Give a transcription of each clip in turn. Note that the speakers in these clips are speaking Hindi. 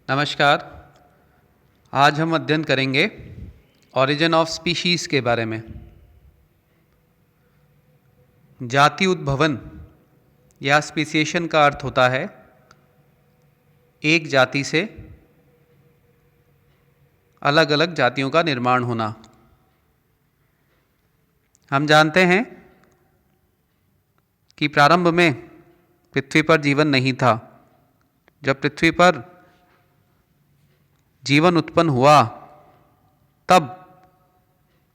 नमस्कार। आज हम अध्ययन करेंगे ओरिजिन ऑफ स्पीशीज़ के बारे में। जाति उद्भवन या स्पीसिएशन का अर्थ होता है एक जाति से अलग अलग जातियों का निर्माण होना। हम जानते हैं कि प्रारंभ में पृथ्वी पर जीवन नहीं था। जब पृथ्वी पर जीवन उत्पन्न हुआ तब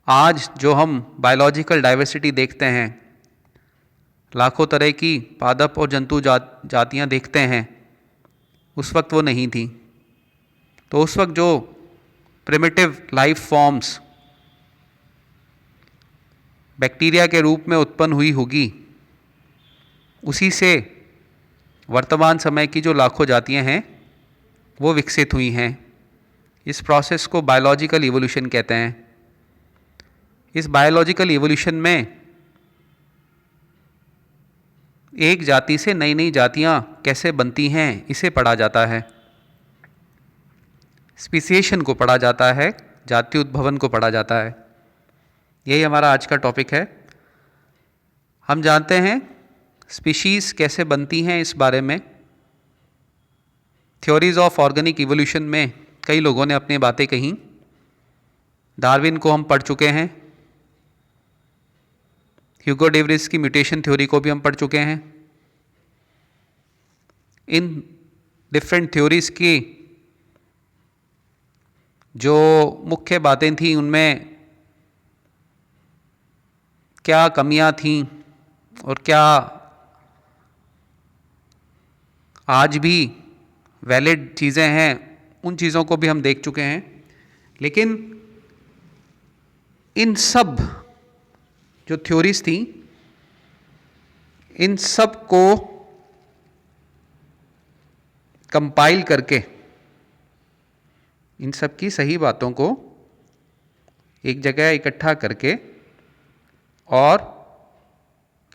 आज जो हम बायोलॉजिकल डाइवर्सिटी देखते हैं, लाखों तरह की पादप और जंतु जातियां देखते हैं, उस वक्त वो नहीं थी। तो उस वक्त जो प्रिमिटिव लाइफ फॉर्म्स बैक्टीरिया के रूप में उत्पन्न हुई होगी, उसी से वर्तमान समय की जो लाखों जातियां हैं वो विकसित हुई हैं। इस प्रोसेस को बायोलॉजिकल इवोल्यूशन कहते हैं। इस बायोलॉजिकल इवोल्यूशन में एक जाति से नई नई जातियां कैसे बनती हैं, इसे पढ़ा जाता है। स्पीसिएशन को पढ़ा जाता है, जाति उद्भवन को पढ़ा जाता है। यही हमारा आज का टॉपिक है। हम जानते हैं स्पीशीज़ कैसे बनती हैं। इस बारे में थ्योरीज ऑफ ऑर्गेनिक इवोल्यूशन में कई लोगों ने अपनी बातें कहीं। डार्विन को हम पढ़ चुके हैं, ह्यूगो डे व्रिस की म्यूटेशन थ्योरी को भी हम पढ़ चुके हैं। इन डिफरेंट थ्योरीज की जो मुख्य बातें थीं, उनमें क्या कमियां थीं और क्या आज भी वैलिड चीज़ें हैं, उन चीज़ों को भी हम देख चुके हैं। लेकिन इन सब जो थ्योरीज थी, इन सब को कंपाइल करके, इन सब की सही बातों को एक जगह इकट्ठा करके और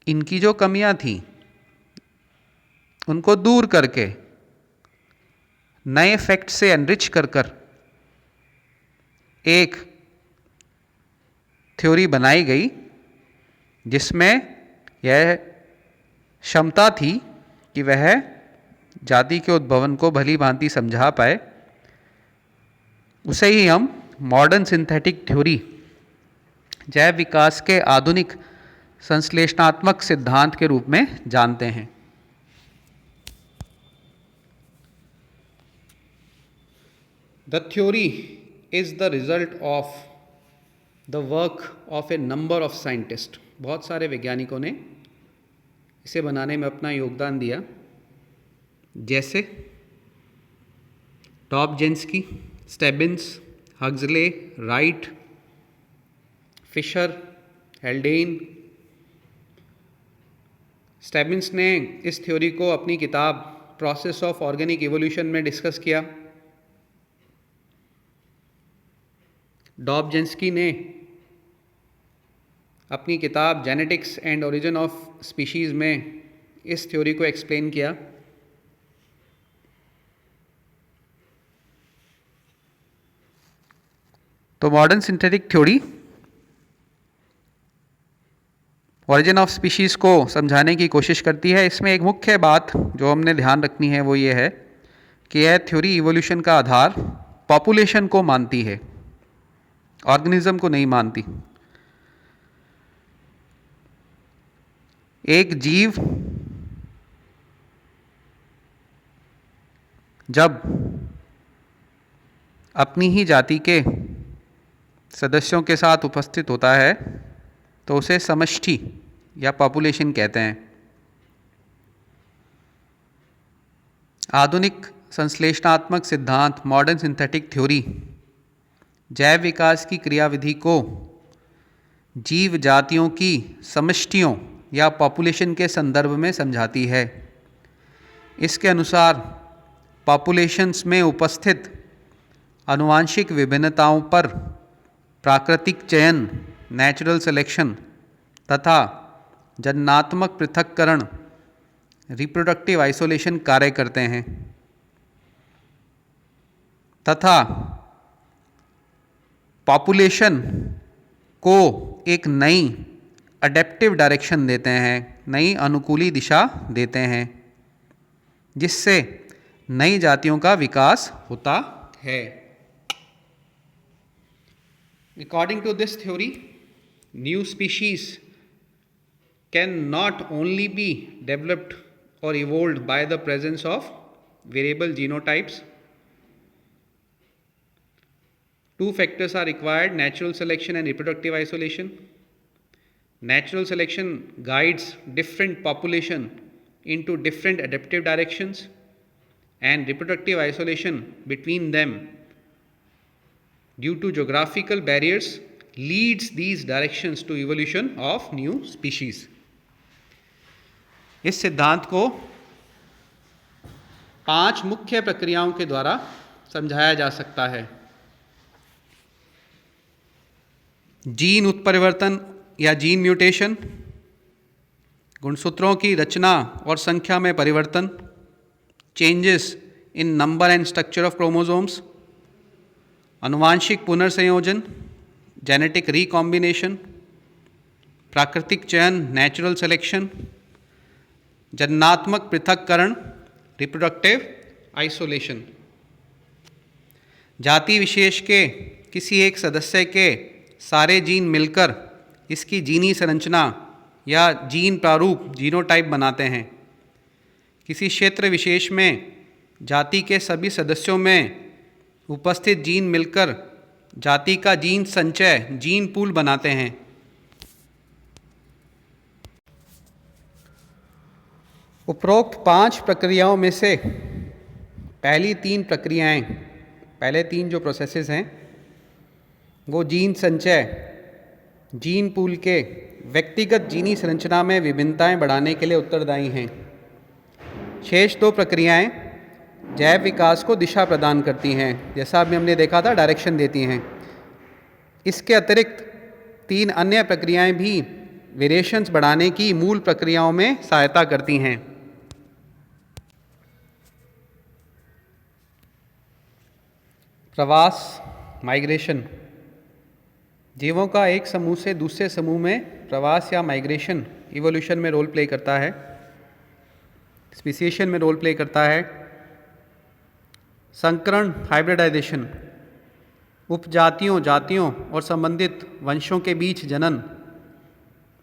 इनकी जो कमियां थी उनको दूर करके नए फैक्ट से एनरिच कर कर एक थ्योरी बनाई गई, जिसमें यह क्षमता थी कि वह जाति के उद्भवन को भली भांति समझा पाए। उसे ही हम मॉडर्न सिंथेटिक थ्योरी, जैव विकास के आधुनिक संश्लेषणात्मक सिद्धांत के रूप में जानते हैं। The theory is the result of the work of a number of scientists. बहुत सारे वैज्ञानिकों ने इसे बनाने में अपना योगदान दिया, जैसे डॉबझिन्स्की, स्टेबिन्स, हक्सले, राइट, फिशर, हेल्डेन। स्टेबिन्स ने इस थ्योरी को अपनी किताब प्रोसेस ऑफ ऑर्गेनिक इवोल्यूशन में डिस्कस किया। डॉबझिन्स्की ने अपनी किताब genetics and origin of species में इस थ्योरी को एक्सप्लेन किया। तो modern synthetic theory origin of species को समझाने की कोशिश करती है। इसमें एक मुख्य बात जो हमने ध्यान रखनी है वो ये है कि यह थ्योरी इवोल्यूशन का आधार पॉपुलेशन को मानती है, ऑर्गेनिज्म को नहीं मानती। एक जीव जब अपनी ही जाति के सदस्यों के साथ उपस्थित होता है तो उसे समष्टि या पॉपुलेशन कहते हैं। आधुनिक संश्लेषणात्मक सिद्धांत, मॉडर्न सिंथेटिक थ्योरी, जैव विकास की क्रियाविधि को जीव जातियों की समष्टियों या पॉपुलेशन के संदर्भ में समझाती है। इसके अनुसार पॉपुलेशंस में उपस्थित आनुवांशिक विभिन्नताओं पर प्राकृतिक चयन, नेचुरल सिलेक्शन तथा जननात्मक पृथक्करण, रिप्रोडक्टिव आइसोलेशन कार्य करते हैं। तथा पॉपुलेशन को एक नई अडेप्टिव डायरेक्शन देते हैं, नई अनुकूली दिशा देते हैं, जिससे नई जातियों का विकास होता है। According to this theory, new species can not only be developed or evolved by the presence of variable genotypes. Two factors are required: natural selection and reproductive isolation. Natural selection guides different population into different adaptive directions, and reproductive isolation between them due to geographical barriers leads these directions to evolution of new species. इस सिद्धांत को 5 मुख्य प्रक्रियाओं के द्वारा समझाया जा सकता है। जीन उत्परिवर्तन या जीन म्यूटेशन, गुणसूत्रों की रचना और संख्या में परिवर्तन, changes in number and structure of chromosomes, अनुवांशिक पुनर्संयोजन, जेनेटिक रिकॉम्बिनेशन, प्राकृतिक चयन नेचुरल सिलेक्शन, जन्नात्मक पृथक्करण रिप्रोडक्टिव आइसोलेशन। जाति विशेष के किसी एक सदस्य के सारे जीन मिलकर इसकी जीनी संरचना या जीन प्रारूप जीनोटाइप बनाते हैं। किसी क्षेत्र विशेष में जाति के सभी सदस्यों में उपस्थित जीन मिलकर जाति का जीन संचय जीन पूल बनाते हैं। उपरोक्त 5 प्रक्रियाओं में से पहले 3 जो प्रोसेसेस हैं वो जीन संचय जीन पूल के व्यक्तिगत जीनी संरचना में विभिन्नताएं बढ़ाने के लिए उत्तरदायी हैं। शेष 2 प्रक्रियाएं जैव विकास को दिशा प्रदान करती हैं, जैसा अभी हमने देखा था डायरेक्शन देती हैं। इसके अतिरिक्त 3 अन्य प्रक्रियाएं भी वेरिएशंस बढ़ाने की मूल प्रक्रियाओं में सहायता करती हैं। प्रवास माइग्रेशन, जीवों का एक समूह से दूसरे समूह में प्रवास या माइग्रेशन इवोल्यूशन में रोल प्ले करता है, स्पीसीएशन में रोल प्ले करता है। संकरण हाइब्रिडाइजेशन, उपजातियों जातियों और संबंधित वंशों के बीच जनन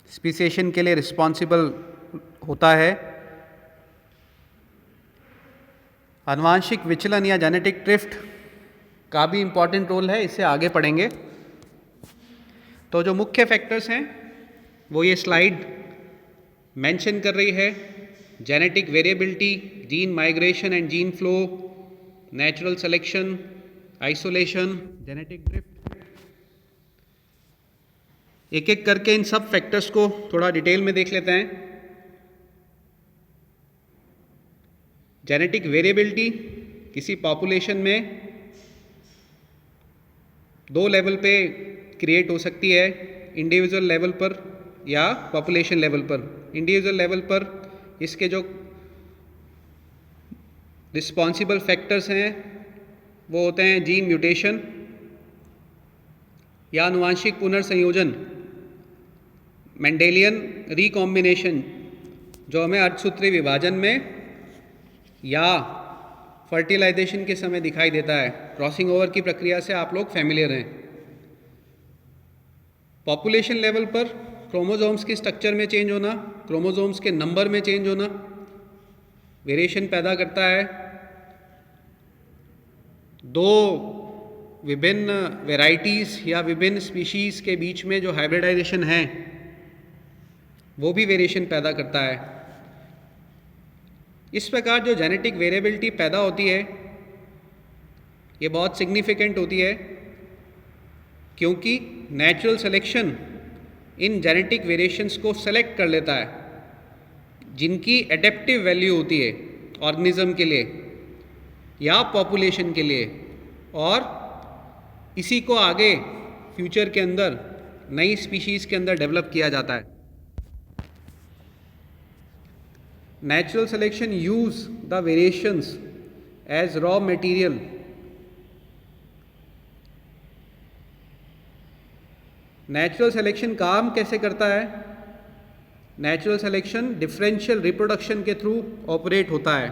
स्पीसीएशन के लिए रिस्पॉन्सिबल होता है। आनुवांशिक विचलन या जेनेटिक ड्रिफ्ट का भी इम्पॉर्टेंट रोल है, इससे आगे पढ़ेंगे। तो जो मुख्य फैक्टर्स हैं वो ये स्लाइड मेंशन कर रही है: genetic variability, gene migration and gene flow, natural selection, isolation, genetic drift. एक एक करके इन सब फैक्टर्स को थोड़ा डिटेल में देख लेते हैं। जेनेटिक वेरिएबिलिटी किसी पॉपुलेशन में 2 लेवल पे क्रिएट हो सकती है, इंडिविजुअल लेवल पर या पॉपुलेशन लेवल पर। इंडिविजुअल लेवल पर इसके जो रिस्पॉन्सिबल फैक्टर्स हैं वो होते हैं जीन म्यूटेशन या आनुवांशिक पुनर्संयोजन, मेंडेलियन रिकॉम्बिनेशन जो हमें अर्धसूत्रीय विभाजन में या फर्टिलाइजेशन के समय दिखाई देता है। क्रॉसिंग ओवर की प्रक्रिया से आप लोग फैमिलियर हैं। पॉपुलेशन लेवल पर क्रोमोसोम्स की स्ट्रक्चर में चेंज होना, क्रोमोसोम्स के नंबर में चेंज होना वेरिएशन पैदा करता है। 2 विभिन्न वेराइटीज़ या विभिन्न स्पीशीज़ के बीच में जो हाइब्रिडाइजेशन है वो भी वेरिएशन पैदा करता है। इस प्रकार जो जेनेटिक वेरिएबिलिटी पैदा होती है ये बहुत सिग्निफिकेंट होती है, क्योंकि natural selection in genetic variations को सेलेक्ट कर लेता है जिनकी एडेप्टिव वैल्यू होती है ऑर्गेनिज्म के लिए या पॉपुलेशन के लिए, और इसी को आगे फ्यूचर के अंदर नई स्पीशीज़ के अंदर डेवलप किया जाता है। Natural selection use the variations as raw material natural selection काम कैसे करता है? नेचुरल सिलेक्शन डिफरेंशियल रिप्रोडक्शन के थ्रू ऑपरेट होता है।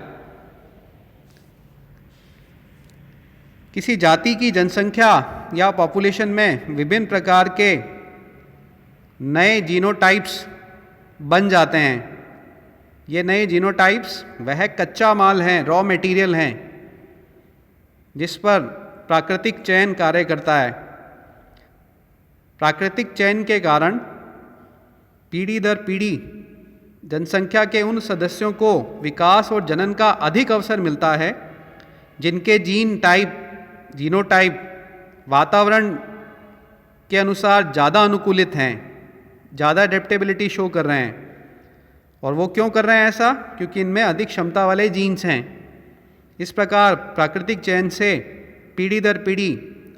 किसी जाति की जनसंख्या या पॉपुलेशन में विभिन्न प्रकार के नए जीनोटाइप्स बन जाते हैं। ये नए जीनोटाइप्स वह कच्चा माल हैं, रॉ मटेरियल हैं, जिस पर प्राकृतिक चयन कार्य करता है। प्राकृतिक चयन के कारण पीढ़ी दर पीढ़ी जनसंख्या के उन सदस्यों को विकास और जनन का अधिक अवसर मिलता है जिनके जीनोटाइप वातावरण के अनुसार ज़्यादा अनुकूलित हैं, ज़्यादा एडेप्टेबिलिटी शो कर रहे हैं। और वो क्यों कर रहे हैं ऐसा? क्योंकि इनमें अधिक क्षमता वाले जीन्स हैं। इस प्रकार प्राकृतिक चयन से पीढ़ी दर पीढ़ी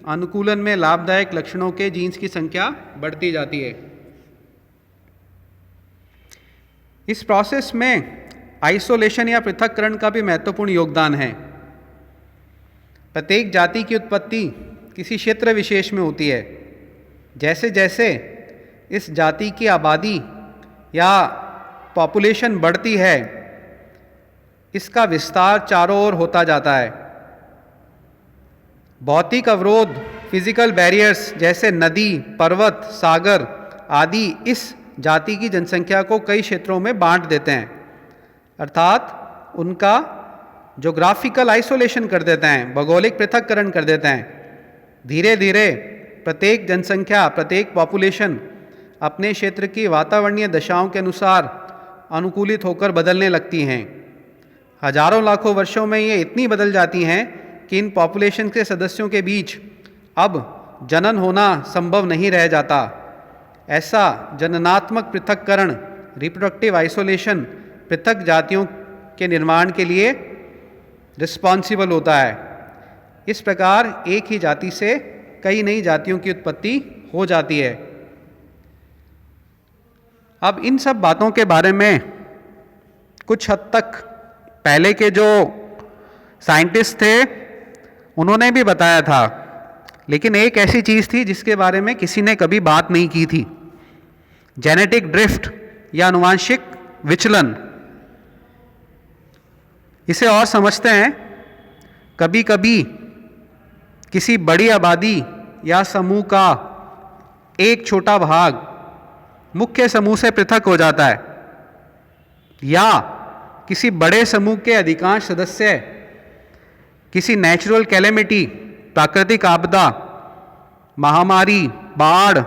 अनुकूलन में लाभदायक लक्षणों के जीन्स की संख्या बढ़ती जाती है। इस प्रोसेस में आइसोलेशन या पृथक्करण का भी महत्वपूर्ण योगदान है। प्रत्येक जाति की उत्पत्ति किसी क्षेत्र विशेष में होती है। जैसे जैसे इस जाति की आबादी या पॉपुलेशन बढ़ती है, इसका विस्तार चारों ओर होता जाता है। भौतिक अवरोध, फिजिकल बैरियर्स जैसे नदी, पर्वत, सागर आदि इस जाति की जनसंख्या को कई क्षेत्रों में बांट देते हैं, अर्थात उनका ज्योग्राफिकल आइसोलेशन कर देते हैं, भौगोलिक पृथक्करण कर देते हैं। धीरे धीरे प्रत्येक जनसंख्या, प्रत्येक पॉपुलेशन अपने क्षेत्र की वातावरणीय दशाओं के अनुसार अनुकूलित होकर बदलने लगती हैं। हजारों लाखों वर्षों में ये इतनी बदल जाती हैं कि इन पॉपुलेशन के सदस्यों के बीच अब जनन होना संभव नहीं रह जाता। ऐसा जननात्मक पृथक्करण, रिप्रोडक्टिव आइसोलेशन, पृथक जातियों के निर्माण के लिए रिस्पॉन्सिबल होता है। इस प्रकार एक ही जाति से कई नई जातियों की उत्पत्ति हो जाती है। अब इन सब बातों के बारे में कुछ हद तक पहले के जो साइंटिस्ट थे उन्होंने भी बताया था, लेकिन एक ऐसी चीज़ थी जिसके बारे में किसी ने कभी बात नहीं की थी, जेनेटिक ड्रिफ्ट या आनुवांशिक विचलन। इसे और समझते हैं। कभी कभी किसी बड़ी आबादी या समूह का एक छोटा भाग मुख्य समूह से पृथक हो जाता है, या किसी बड़े समूह के अधिकांश सदस्य किसी नेचुरल कैलेमिटी, प्राकृतिक आपदा, महामारी, बाढ़,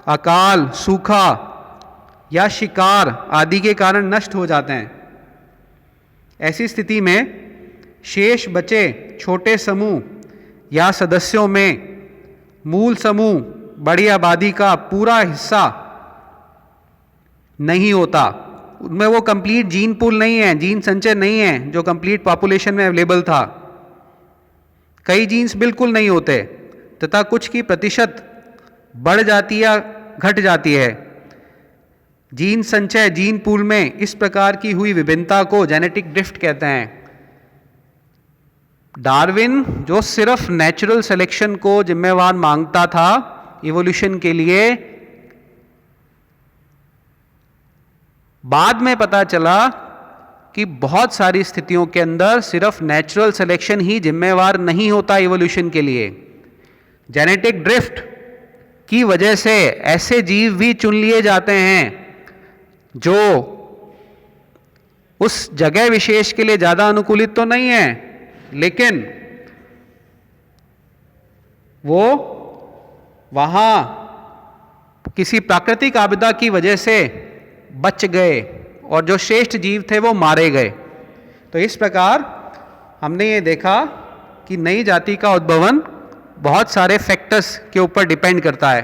अकाल, सूखा या शिकार आदि के कारण नष्ट हो जाते हैं। ऐसी स्थिति में शेष बचे छोटे समूह या सदस्यों में मूल समूह बड़ी आबादी का पूरा हिस्सा नहीं होता। उनमें वो कंप्लीट जीन पूल नहीं है, जीन संचय नहीं है जो कंप्लीट पॉपुलेशन में अवेलेबल था। कई जीन्स बिल्कुल नहीं होते तथा कुछ की प्रतिशत बढ़ जाती या घट जाती है। जीन संचय, जीन पूल में इस प्रकार की हुई विभिन्नता को जेनेटिक ड्रिफ्ट कहते हैं। डार्विन जो सिर्फ नेचुरल सिलेक्शन को जिम्मेवार मांगता था इवोल्यूशन के लिए, बाद में पता चला कि बहुत सारी स्थितियों के अंदर सिर्फ नेचुरल सिलेक्शन ही जिम्मेवार नहीं होता इवोल्यूशन के लिए। जेनेटिक ड्रिफ्ट की वजह से ऐसे जीव भी चुन लिए जाते हैं जो उस जगह विशेष के लिए ज़्यादा अनुकूलित तो नहीं है, लेकिन वो वहाँ किसी प्राकृतिक आपदा की वजह से बच गए और जो श्रेष्ठ जीव थे वो मारे गए। तो इस प्रकार हमने ये देखा कि नई जाति का उद्भवन बहुत सारे फैक्टर्स के ऊपर डिपेंड करता है।